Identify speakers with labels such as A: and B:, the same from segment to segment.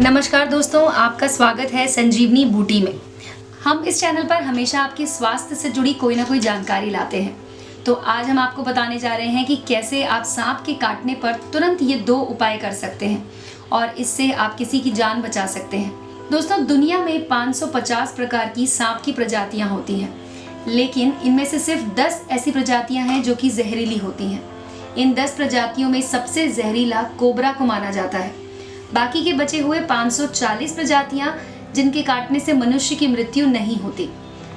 A: नमस्कार दोस्तों, आपका स्वागत है संजीवनी बूटी में। हम इस चैनल पर हमेशा आपके स्वास्थ्य से जुड़ी कोई ना कोई जानकारी लाते हैं। तो आज हम आपको बताने जा रहे हैं कि कैसे आप सांप के काटने पर तुरंत ये 2 उपाय कर सकते हैं और इससे आप किसी की जान बचा सकते हैं। दोस्तों, दुनिया में 550 प्रकार की सांप की प्रजातियां होती हैं, लेकिन इनमें से सिर्फ 10 ऐसी प्रजातियां हैं जो कि जहरीली होती हैं। इन 10 प्रजातियों में सबसे जहरीला कोबरा को माना जाता है। बाकी के बचे हुए 540 प्रजातियां जिनके काटने से मनुष्य की मृत्यु नहीं होती।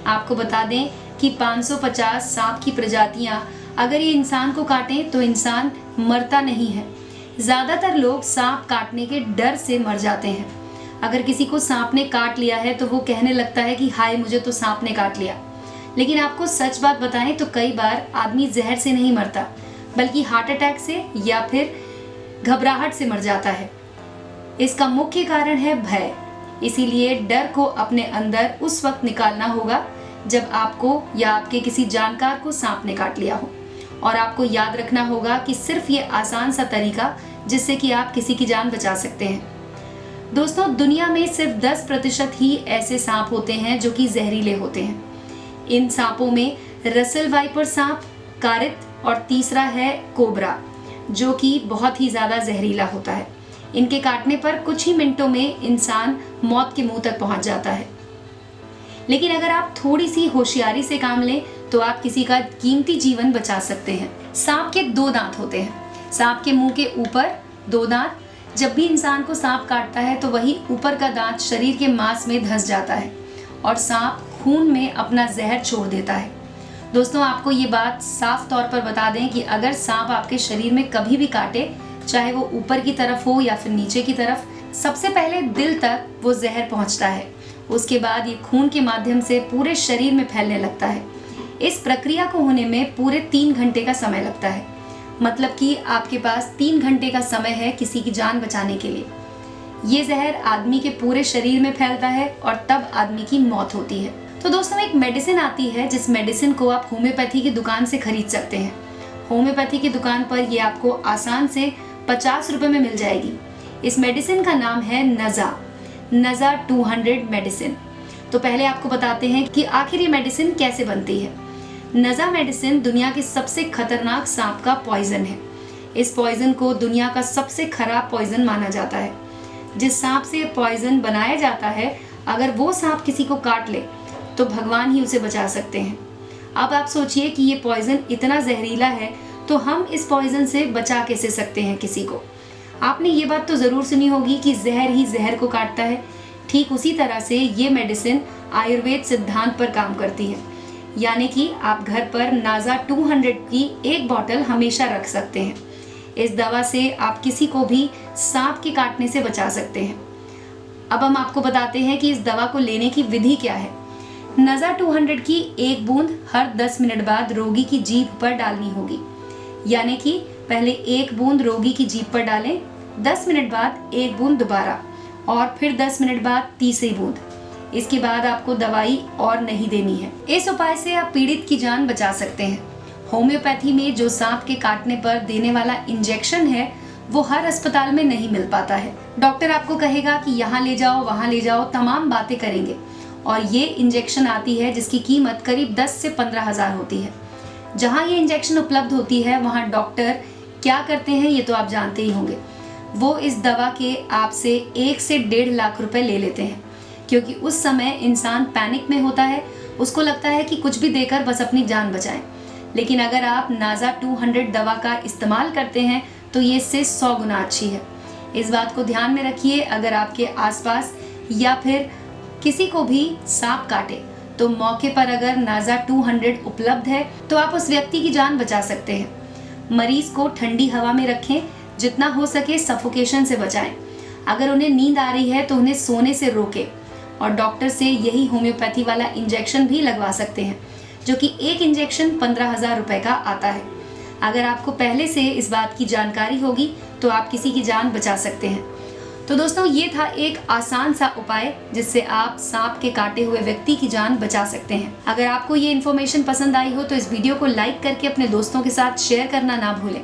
A: आपको बता दें कि 550 सांप की प्रजातियां अगर ये इंसान को काटें तो इंसान मरता नहीं है। ज़्यादातर लोग सांप काटने के डर से मर जाते हैं। अगर किसी को सांप ने काट लिया है तो वो कहने लगता है कि हाय, मुझे तो सांप ने काट लिया। लेकिन आपको सच बात बताएं तो कई बार आदमी जहर से नहीं मरता, बल्कि हार्ट अटैक से या फिर घबराहट से मर जाता है। इसका मुख्य कारण है भय। इसीलिए डर को अपने अंदर उस वक्त निकालना होगा जब आपको या आपके किसी जानकार को सांप ने काट लिया हो। और आपको याद रखना होगा कि सिर्फ ये आसान सा तरीका जिससे कि आप किसी की जान बचा सकते हैं। दोस्तों, दुनिया में सिर्फ 10% ही ऐसे सांप होते हैं जो कि जहरीले होते हैं। इन सांपों में रसल वाइपर सांप, कारित और तीसरा है कोबरा, जो कि बहुत ही ज्यादा जहरीला होता है। इनके काटने पर कुछ ही मिनटों में इंसान मौत के मुंह तक पहुंच जाता है। लेकिन अगर आप थोड़ी सी होशियारी से काम लें तो आप किसी का कीमती जीवन बचा सकते हैं। सांप के 2 दांत होते हैं। सांप के मुंह के ऊपर 2 दांत। जब भी इंसान को सांप काटता है तो वही ऊपर का दांत शरीर के मांस में धंस जाता है और सांप खून में अपना जहर छोड़ देता है। दोस्तों, आपको ये बात साफ तौर पर बता दें कि अगर सांप आपके शरीर में कभी भी काटे, चाहे वो ऊपर की तरफ हो या फिर नीचे की तरफ, सबसे पहले दिल तक वो जहर पहुंचता है। उसके बाद ये खून के माध्यम से पूरे शरीर में फैलने लगता है। इस प्रक्रिया को होने में पूरे 3 घंटे का समय लगता है। मतलब कि आपके पास 3 घंटे का समय है किसी की जान बचाने के लिए। ये जहर आदमी के पूरे शरीर में फैलता है और तब आदमी की मौत होती है। तो दोस्तों, एक मेडिसिन आती है जिस मेडिसिन को आप होम्योपैथी की दुकान से खरीद सकते हैं। होम्योपैथी की दुकान पर ये आपको आसान से 50 रुपए में मिल जाएगी। इस मेडिसिन का नाम है नज़ा 200 मेडिसिन। तो पहले आपको बताते हैं कि आखिर ये मेडिसिन कैसे बनती है। नज़ा मेडिसिन दुनिया के सबसे खतरनाक सांप का पॉइजन है। इस पॉइजन को दुनिया का सबसे खराब पॉइजन माना जाता है। जिस सांप से पॉइजन बनाया जाता है, अगर वो सांप किसी को काट ले तो भगवान ही उसे बचा सकते हैं। अब आप सोचिए कि ये पॉइजन इतना जहरीला है तो हम इस पॉइजन से बचा कैसे सकते हैं किसी को। आपने ये बात तो ज़रूर सुनी होगी कि जहर ही जहर को काटता है। ठीक उसी तरह से ये मेडिसिन आयुर्वेद सिद्धांत पर काम करती है। यानी कि आप घर पर नज़ा 200 की एक बॉटल हमेशा रख सकते हैं। इस दवा से आप किसी को भी सांप के काटने से बचा सकते हैं। अब हम आपको बताते हैं कि इस दवा को लेने की विधि क्या है। नज़ा 200 की एक बूंद हर 10 मिनट बाद रोगी की जीभ पर डालनी होगी। यानी कि पहले एक बूंद रोगी की जीभ पर डालें, 10 मिनट बाद एक बूंद दोबारा और फिर 10 मिनट बाद तीसरी बूंद। इसके बाद आपको दवाई और नहीं देनी है। इस उपाय से आप पीड़ित की जान बचा सकते हैं। होम्योपैथी में जो सांप के काटने पर देने वाला इंजेक्शन है वो हर अस्पताल में नहीं मिल पाता है। डॉक्टर आपको कहेगा कि यहाँ ले जाओ, वहाँ ले जाओ, तमाम बातें करेंगे और ये इंजेक्शन आती है जिसकी कीमत करीब 10 से 15 हज़ार होती है। जहाँ ये इंजेक्शन उपलब्ध होती है वहाँ डॉक्टर क्या करते हैं ये तो आप जानते ही होंगे। वो इस दवा के आपसे 1 से 1.5 लाख रुपए ले लेते हैं, क्योंकि उस समय इंसान पैनिक में होता है। उसको लगता है कि कुछ भी देकर बस अपनी जान बचाएं। लेकिन अगर आप नज़ा 200 दवा का इस्तेमाल करते हैं तो ये इससे 100 गुना अच्छी है। इस बात को ध्यान में रखिए। अगर आपके आसपास या फिर किसी को भी सांप काटे तो मौके पर अगर नज़ा 200 उपलब्ध है तो आप उस व्यक्ति की जान बचा सकते हैं। मरीज को ठंडी हवा में रखें, जितना हो सके सफोकेशन से बचाएं। अगर उन्हें नींद आ रही है तो उन्हें सोने से रोकें और डॉक्टर से यही होम्योपैथी वाला इंजेक्शन भी लगवा सकते हैं, जो कि एक इंजेक्शन 15,000 रुपए का आता है। अगर आपको पहले से इस बात की जानकारी होगी तो आप किसी की जान बचा सकते हैं। तो दोस्तों ये था एक आसान सा उपाय जिससे आप सांप के काटे हुए व्यक्ति की जान बचा सकते हैं। अगर आपको ये इन्फॉर्मेशन पसंद आई हो तो इस वीडियो को लाइक करके अपने दोस्तों के साथ शेयर करना ना भूलें।